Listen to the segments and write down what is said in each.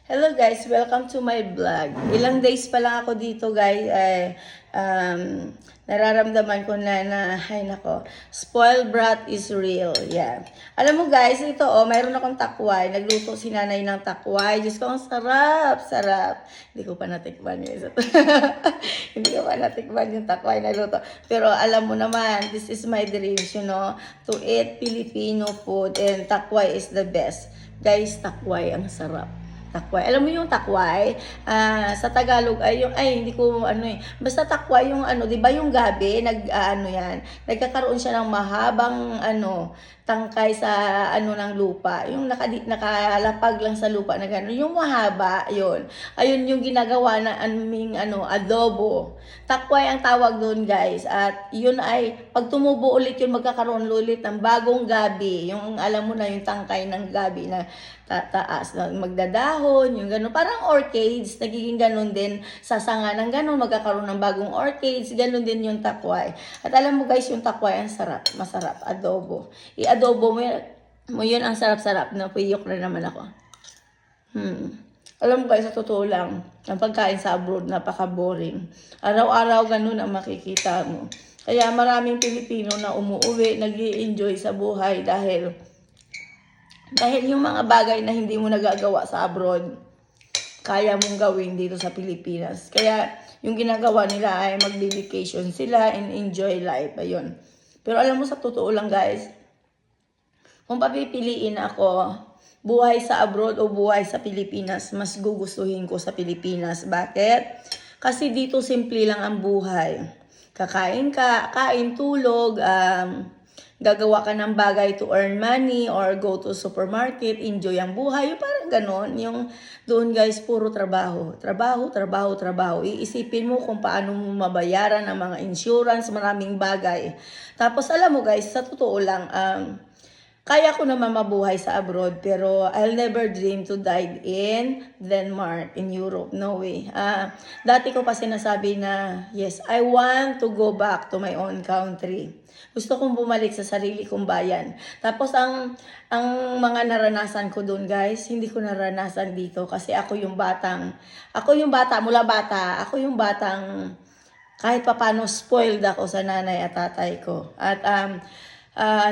Hello guys, welcome to my vlog. Ilang days pa lang ako dito guys, nararamdaman ko na ay nako, spoiled brat is real. Yeah. Alam mo guys, ito mayroon akong takway. Nagluto si nanay ng takway. Diyos ko, ang sarap, sarap. Hindi ko pa natikman yun. Hindi ko pa natikman yung takway na luto. Pero alam mo naman, this is my dreams, to eat Filipino food, and takway is the best. Guys, takway ang sarap. Takway. Alam mo yung takway? Sa Tagalog hindi ko basta takway yung 'di ba yung gabi, yan. Nagkakaroon siya ng mahabang tangkay sa ng lupa. Yung nakalapag lang sa lupa na gano'n. Yung mahaba, yun. Ayun yung ginagawa na aming adobo. Takway ang tawag doon, guys. At yun ay pag tumubo ulit yun, magkakaroon ulit ng bagong gabi. Yung alam mo na yung tangkay ng gabi na taas na magdadahon, yung gano'n. Parang orchids, nagiging gano'n din sa sanga ng gano'n, magkakaroon ng bagong orchids, gano'n din yung takway. At alam mo guys, yung takway ang sarap, masarap, adobo. I-adobo mo yun ang sarap-sarap, napuyok na naman ako. Alam mo guys, sa totoo lang, ang pagkain sa abroad, napaka-boring. Araw-araw gano'n ang makikita mo. Kaya maraming Pilipino na umuwi, nag-i-enjoy sa buhay dahil yung mga bagay na hindi mo nagagawa sa abroad, kaya mong gawin dito sa Pilipinas. Kaya yung ginagawa nila ay mag-vacation sila and enjoy life. Ayun. Pero alam mo, sa totoo lang guys, kung papipiliin ako, buhay sa abroad o buhay sa Pilipinas, mas gugustuhin ko sa Pilipinas. Bakit? Kasi dito simple lang ang buhay. Kakain ka, kain, tulog, gagawa ka ng bagay to earn money or go to supermarket, enjoy ang buhay, parang ganon. Yung doon guys, puro trabaho. Trabaho, trabaho, trabaho. Iisipin mo kung paano mo mabayaran ang mga insurance, maraming bagay. Tapos alam mo guys, sa totoo lang, kaya ko naman mabuhay sa abroad, pero I'll never dream to die in Denmark, in Europe. No way. Dati ko pa sinasabi na, yes, I want to go back to my own country. Gusto kong bumalik sa sarili kong bayan. Tapos ang mga naranasan ko doon guys, hindi ko naranasan dito kasi ako yung batang kahit papano spoiled ako sa nanay at tatay ko. At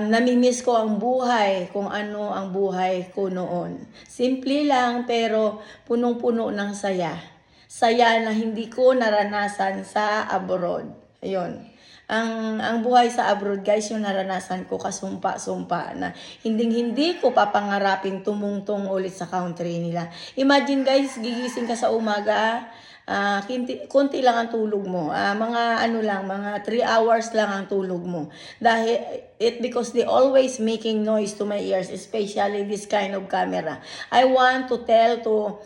namimiss ko ang buhay, kung ano ang buhay ko noon. Simple lang pero punong-puno ng saya. Saya na hindi ko naranasan sa abroad. Ayun. Ang buhay sa abroad guys, yung naranasan ko kasumpa-sumpa na hindi ko papangarapin tumungtong ulit sa country nila. Imagine guys, gigising ka sa umaga, konti lang ang tulog mo. Mga 3 hours lang ang tulog mo. Because they always making noise to my ears, especially this kind of camera. I want to tell to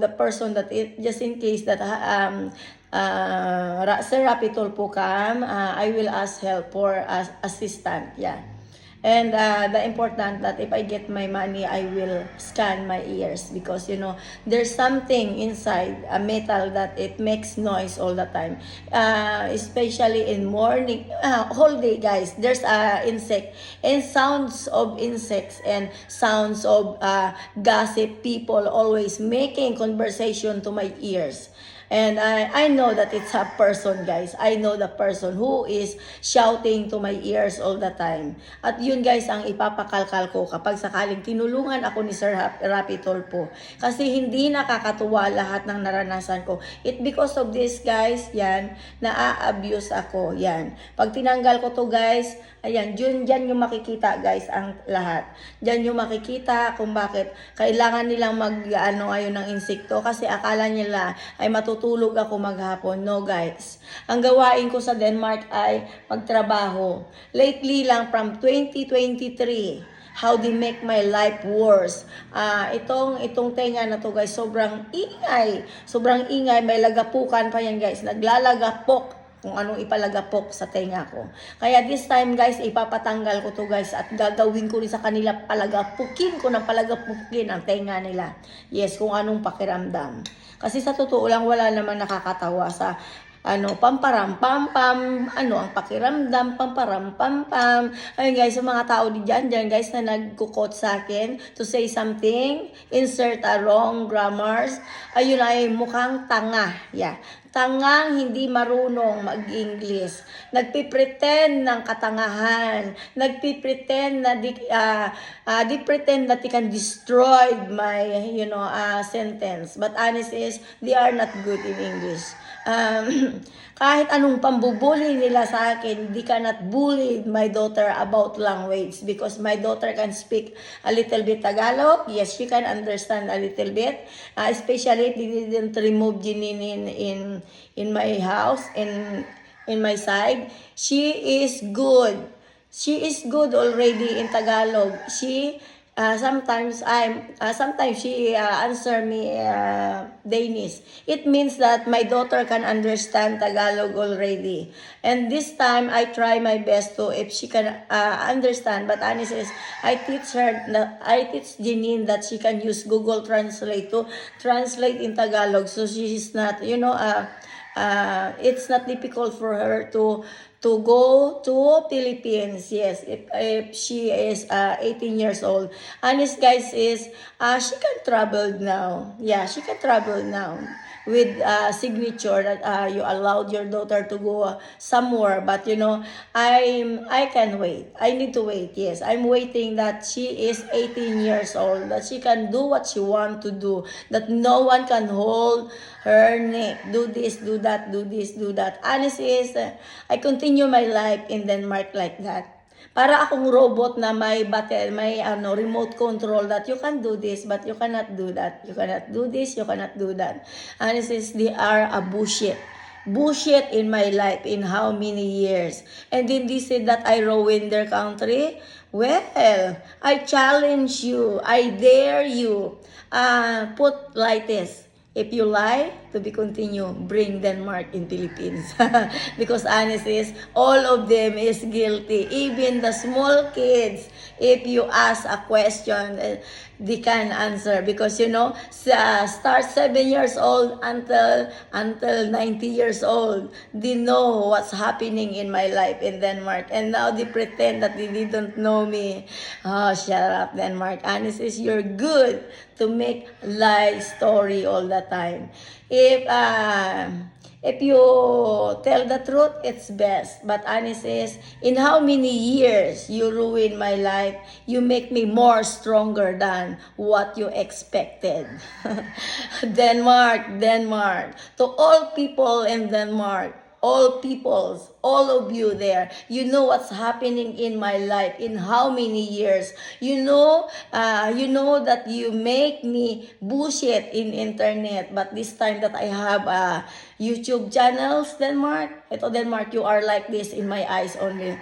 the person that just in case that Sir Rapitol po I will ask help for assistant. Yeah. And the important that if I get my money, I will scan my ears because there's something inside a metal that it makes noise all the time, especially in morning, whole day guys. There's insect and sounds of insects and sounds of gossip, people always making conversation to my ears. And I know that it's a person, guys. I know the person who is shouting to my ears all the time. At yun, guys, ang ipapakalkal ko kapag sakaling tinulungan ako ni Sir Rapitol po. Kasi hindi nakakatuwa lahat ng naranasan ko. It because of this, guys, yan, na-abuse ako. Yan. Pag tinanggal ko to, guys, ayan, dyan yung makikita, guys, ang lahat. Dyan yung makikita kung bakit kailangan nilang ayun ng insekto kasi akala nila ay matutulog ako maghapon. No, guys. Ang gawain ko sa Denmark ay magtrabaho. Lately lang, from 2023, how they make my life worse. Itong tenga na to, guys, sobrang ingay. Sobrang ingay. May lagapukan pa yan, guys. Naglalagapok kung anong ipalagapok sa tenga ko. Kaya this time guys, ipapatanggal ko to guys at gagawin ko rin sa kanila, palagapukin ang tenga nila. Yes, kung anong pakiramdam. Kasi sa totoo lang, wala naman nakakatawa sa pamparam-pam-pam, ang pakiramdam, pamparam-pam-pam. Ayun guys, yung mga tao dyan guys na nagkukot sa akin to say something, insert a wrong grammars, ayun ay mukhang tanga. Yeah. Tangang hindi marunong mag-English. Nagpipretend ng katangahan. Nagpipretend na di pretend that they can destroy my, sentence. But honest is, they are not good in English. Kahit anong pambubuli nila sa akin, they cannot bully my daughter about language because my daughter can speak a little bit Tagalog. Yes, she can understand a little bit. Especially they didn't remove Janine in my house, in my side. She is good. She is good already in Tagalog. Sometimes she answer me Danish. It means that my daughter can understand Tagalog already. And this time I try my best to if she can understand. But honestly, I teach Janine that she can use Google Translate to translate in Tagalog. So she is not, it's not difficult for her to go to Philippines. Yes, if she is 18 years old. Honest guys is she can travel now. Yeah, she can travel now with signature that you allowed your daughter to go somewhere. But I can wait. I need to wait. Yes, I'm waiting that she is 18 years old, that she can do what she want to do, that no one can hold her neck. Do this, do that, do this, do that. Honestly is I continue my life in Denmark like that. Para akong robot na may remote control that you can do this but you cannot do that. You cannot do this, you cannot do that. Honestly, they are a bullshit. Bullshit in my life in how many years. And then they said that I ruined their country. Well, I challenge you. I dare you. Put like this. If you lie, to be continue, bring Denmark in Philippines. Because honestly, all of them is guilty. Even the small kids, if you ask a question, they can answer. Because, start 7 years old until 90 years old, they know what's happening in my life in Denmark. And now they pretend that they didn't know me. Oh, shut up, Denmark. Honestly, you're good to make lie story all the time. If you tell the truth, it's best. But honest is, in how many years you ruin my life, you make me more stronger than what you expected. Denmark. To all people in Denmark, all peoples, all of you there, you know what's happening in my life in how many years. You know that you make me bullshit in internet, but this time that I have YouTube channels, Denmark, Denmark, you are like this in my eyes only,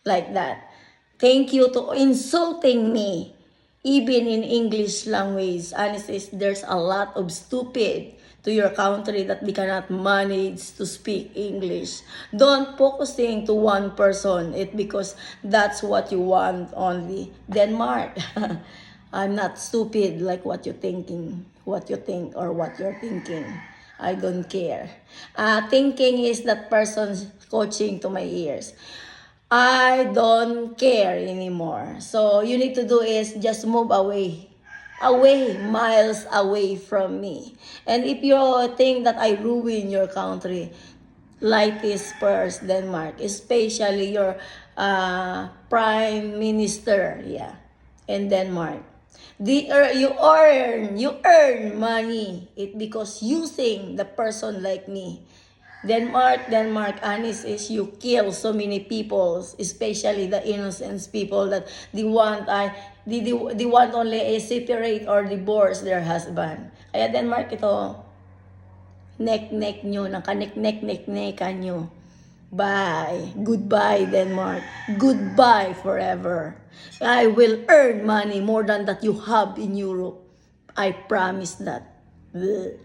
like that. Thank you to insulting me, even in English language. Honestly, there's a lot of stupid to your country that they cannot manage to speak English. Don't focusing to one person, because that's what you want only. Denmark, I'm not stupid like what you're thinking, what you think or what you're thinking. I don't care. Thinking is that person's coaching to my ears. I don't care anymore. So you need to do is just move away, miles away from me. And if you think that I ruin your country, like this first, Denmark, especially your prime minister, in Denmark. You earn money because using the person like me. Denmark, honest is you kill so many people, especially the innocent people that they want only a separate or divorce their husband. Kaya Denmark, ito, neck nyo, nakanek-nek-nek-nekan nyo. Bye. Goodbye, Denmark. Goodbye forever. I will earn money more than that you have in Europe. I promise that. Ugh.